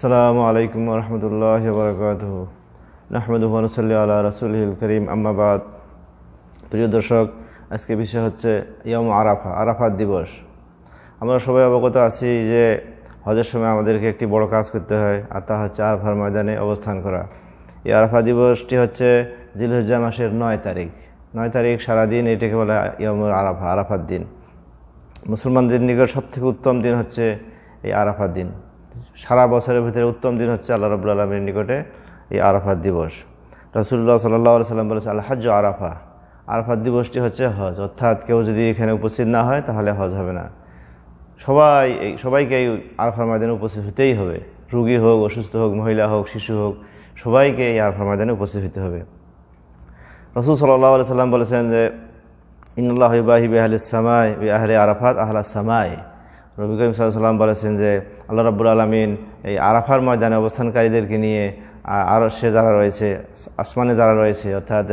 আসসালামু আলাইকুম ওয়া রাহমাতুল্লাহি ওয়া বারাকাতুহু। নাহমাদুহু ওয়া নুসাল্লি আলা রাসূলিহিল কারীম, আম্মা বাদ। প্রিয় দর্শক, আজকে বিষয় হচ্ছে ইয়াউম আরাফা, আরাফাত দিবস। আমরা সবাই অবগত আছি যে হজের সময় আমাদেরকে একটি বড় কাজ করতে হয়, আর তা হচ্ছে আরাফার ময়দানে অবস্থান করা। এই আরাফা দিবসটি হচ্ছে জিলহজ্জা মাসের 9 তারিখ সারাদিন এটাকে বলা ইয়াউম আরাফা, আরাফার দিন। মুসলমানদের নিকট সবথেকে উত্তম দিন হচ্ছে এই আরাফার দিন। সারা বছরের ভিতরে উত্তম দিন হচ্ছে আল্লাহ রাব্বুল আলামিনের নিকটে এই আরাফাত দিবস। রাসূলুল্লাহ সাল্লাল্লাহু আলাইহি সাল্লাম বলেছেন, আল হজ্জু আরাফা, আরাফাত দিবসটি হচ্ছে হজ। অর্থাৎ কেউ যদি এখানে উপস্থিত না হয় তাহলে হজ হবে না। সবাইকে এই আরাফার ময়দানে উপস্থিত হতেই হবে। রোগী হোক, অসুস্থ হোক, মহিলা হোক, শিশু হোক, সবাইকে এই আরাফার ময়দানে উপস্থিত হতে হবে। রাসূল সাল্লাল্লাহু আলাইহি সাল্লাম বলেছেন যে ইন্নাল্লাহা ইউবাহি বিআহলিস সামাই বিআহলি আরাফাত আহলাস সামাই। নবী করিম সাল্লাল্লাহু আলাইহি ওয়াসাল্লাম বলেছেন যে আল্লাহ রাব্বুল আলামিন এই আরাফার ময়দানে অবস্থানকারীদেরকে নিয়ে আরশে যারা রয়েছে, আসমানে যারা রয়েছে, অর্থাৎ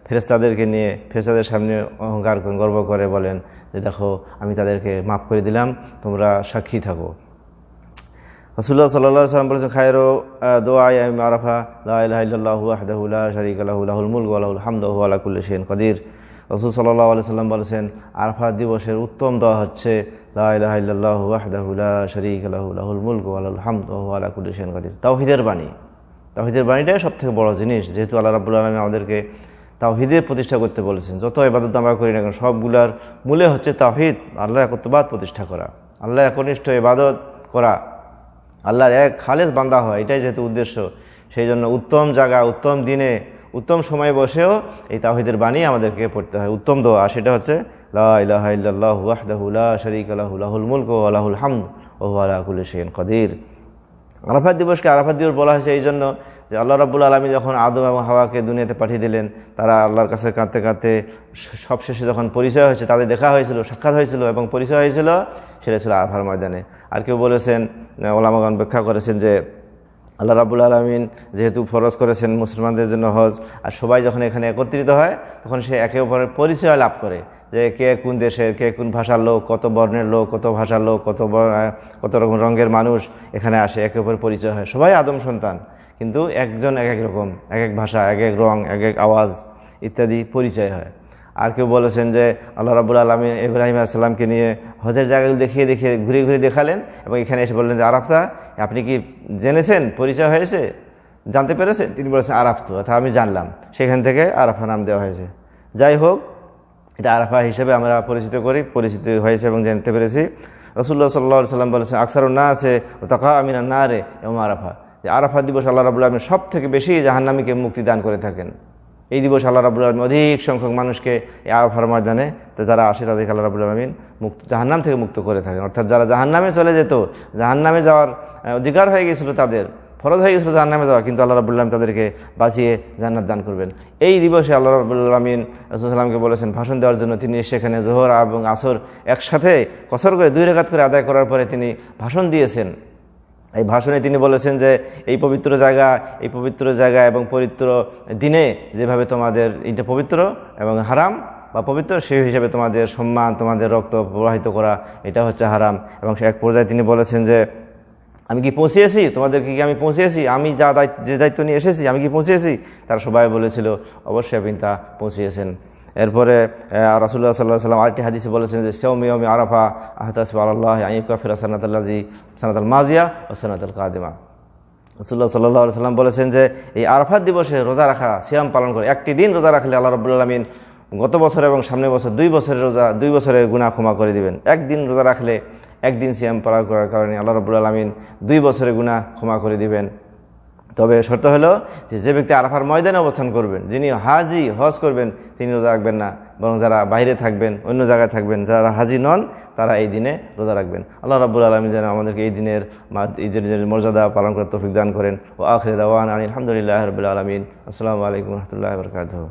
ফেরেশতাদেরকে নিয়ে ফেরেশতাদের সামনে অহংকার করেন, গর্ব করে বলেন যে দেখো আমি তাদেরকে মাফ করে দিলাম, তোমরা সাক্ষী থাকো। রাসূলুল্লাহ সাল্লাল্লাহু আলাইহি ওয়াসাল্লাম বলেছেন খায়রু দুআ ইয়াউম আরাফা লা ইলাহা ইল্লাল্লাহু ওয়াহদাহু লা শারীকা লাহু লাহুল মুলকু ওয়া লাহুল হামদু ওয়া হুয়া আলা কুল্লি শাইইন কাদির। রাসূল সাল্লাল্লাহু আলাইহি ওয়াসাল্লাম বলেছেন আরাফা দিবসের উত্তম দোয়া হচ্ছে লা ইলাহা ইল্লাল্লাহু ওয়াহদাহু লা শারীকা লাহু লাহুল মুলকু ওয়া লাহুল হামদু ওয়া হুয়া আলা কুল্লি শাইইন কাদির। তাওহীদের বাণী, তাওহীদের বাণীটাই সবথেকে বড় জিনিস। যেহেতু আল্লাহ রাব্বুল আলামিন আমাদেরকে তাওহীদের প্রতিষ্ঠা করতে বলেছেন, যত ইবাদত আমরা করি না কেন সবগুলার মূলে হচ্ছে তাওহীদ, আল্লাহ একত্ববাদ প্রতিষ্ঠা করা, আল্লাহ একনিষ্ঠ ইবাদত করা, আল্লাহর এক খালেস বান্দা হয়, এটাই যেহেতু উদ্দেশ্য। সেই জন্য উত্তম জায়গা, উত্তম দিনে, উত্তম সময় বসেও এই তাওহীদের বাণী আমাদেরকে পড়তে হয়। উত্তম দোয়া সেটা হচ্ছে লা ইলাহা ইল্লাল্লাহু ওয়াহদাহু লা শারীকা লাহু লাহুল মুলকু ওয়া লাহুল হামদু ওয়া হুয়া আলা কুল্লি শাইইন কাদির। আরাফাত দিবসকে আরাফাত দিবস বলা হয়েছে এই জন্য যে আল্লাহ রাব্বুল আলামিন যখন আদম এবং হাওয়াকে দুনিয়াতে পাঠিয়ে দিলেন, তারা আল্লাহর কাছে কাঁদতে কাঁদতে সবশেষে যখন পরিচয় হয়েছে, তাদের দেখা হয়েছিল, সাক্ষাৎ হয়েছিল এবং পরিচয় হয়েছিল, সেটা ছিল আরাফার ময়দানে। আর কেউ বলেছেন, ওলামাগণ ব্যাখ্যা করেছেন যে আল্লাহ রাব্বুল আলামিন যেহেতু ফরজ করেছেন মুসলমানদের জন্য হজ, আর সবাই যখন এখানে একত্রিত হয় তখন সে একে অপরের পরিচয় লাভ করে, যে কে কোন দেশের, কে কোন ভাষার লোক, কত বর্ণের লোক, কত ভাষার লোক, কত রকম রঙের মানুষ এখানে আসে, একে অপরের পরিচয় হয়। সবাই আদম সন্তান, কিন্তু একজন এক এক রকম, এক এক ভাষা, এক এক রং, এক এক আওয়াজ ইত্যাদি পরিচয় হয়। আর কেউ বলেছেন যে আল্লাহ রাব্বুল আলামিন ইব্রাহিম আলাইহিস সালামকে নিয়ে হজের জায়গাগুলো দেখিয়ে ঘুরে ঘুরে দেখালেন এবং এখানে এসে বললেন যে আরাফা, আপনি কি জেনেছেন, পরিচয় হয়েছে, জানতে পেরেছেন? তিনি বলেছেন আরাফতু, অর্থাৎ আমি জানলাম। সেখান থেকে আরাফা নাম দেওয়া হয়েছে। যাই হোক, এটা আরাফা হিসেবে আমরা পরিচিত হয়েছে এবং জানতে পেরেছি। রাসূলুল্লাহ সাল্লাল্লাহু আলাইহি ওয়াসাল্লাম বলেছেন আকসারুন নাসে তাকা মিনান নারে ইয়াউম আরাফা, যে আরাফা দিবস আল্লাহ রাব্বুল আলামিন সব থেকে বেশি জাহান্নামীকে মুক্তি দান করে থাকেন। এই দিবস আল্লাহ রাব্বুল আলামিন অধিক সংখ্যক মানুষকে এই আরাফার ময়দানে যারা আসে তাদেরকে আল্লাহ রাব্বুল আলামিন জাহান্নাম থেকে মুক্ত করে থাকেন। অর্থাৎ যারা জাহান্নামে চলে যেত, জাহান্নামে যাওয়ার অধিকার হয়ে গেছিল, তাদের ফরজ হয়ে গেছিল জাহান্নামে যাওয়া, কিন্তু আল্লাহ রাব্বুল আলামিন তাদেরকে বাঁচিয়ে জান্নাত দান করবেন। এই দিবসে আল্লাহ রাব্বুল আলামিন রাসূল সাল্লামকে বলেছেন ভাষণ দেওয়ার জন্য। তিনি সেখানে জোহর এবং আসর একসাথে কসর করে 2 রাকাত করে আদায় করার পরে তিনি ভাষণ দিয়েছেন। এই ভাষণে তিনি বলেছেন যে এই পবিত্র জায়গা এবং পবিত্র দিনে যেভাবে তোমাদের এটা পবিত্র এবং হারাম বা পবিত্র, সেই হিসাবে তোমাদের সম্মান, তোমাদের রক্ত প্রবাহিত করা এটা হচ্ছে হারাম। এবং এক পর্যায়ে তিনি বলেছেন যে আমি কি পৌঁছিয়েছি তোমাদেরকে, কি আমি পৌঁছিয়েছি, আমি যে দায়িত্ব নিয়ে এসেছি আমি কি পৌঁছিয়েছি? তারা সবাই বলেছিল অবশ্যই আপনি তা পৌঁছিয়েছেন। এরপরে রাসূলুল্লাহ সাল্লাল্লাহু আলাইহি ওয়াসাল্লাম আরেকটি হাদিসে বলেছেন যে সাওমি ইয়াউমি আরাফা আহতাসিবু আলাল্লাহি আন ইউকাফিরা সানাতাল মাজিয়া ওয়া সানাতাল কাদিমা। রাসূলুল্লাহ সাল্লাল্লাহু আলাইহি ওয়াসাল্লাম বলেছেন যে এই আরাফাত দিবসে রোজা রাখা, সিয়াম পালন করে, একটি দিন রোজা রাখলে আল্লাহ রাব্বুল আলামিন গত বছর এবং সামনের বছর 2 বছরের রোজা, 2 বছরের গুনাহ ক্ষমা করে দিবেন। একদিন রোজা রাখলে, একদিন সিয়াম পালন করার কারণে আল্লাহ রাব্বুল আলামিন 2 বছরের গুনাহ ক্ষমা করে দিবেন। তবে শর্ত হলো যে ব্যক্তি আরাফার ময়দানে অবস্থান করবেন, যিনি হজ করবেন, তিনি রোজা রাখবেন না, বরং যারা বাইরে থাকবেন, অন্য জায়গায় থাকবেন, যারা হাজি নন, তারা এই দিনে রোজা রাখবেন। আল্লাহ রাব্বুল আলামিন যেন আমাদেরকে এই দিনের ঈদের মর্যাদা পালন করার তৌফিক দান করেন। ও আখির দাওয়ানা আলহামদুলিল্লাহি রাব্বিল আলামিন। আসসালামু আলাইকুম ওয়া রাহমাতুল্লাহি ওয়া বারাকাতুহু।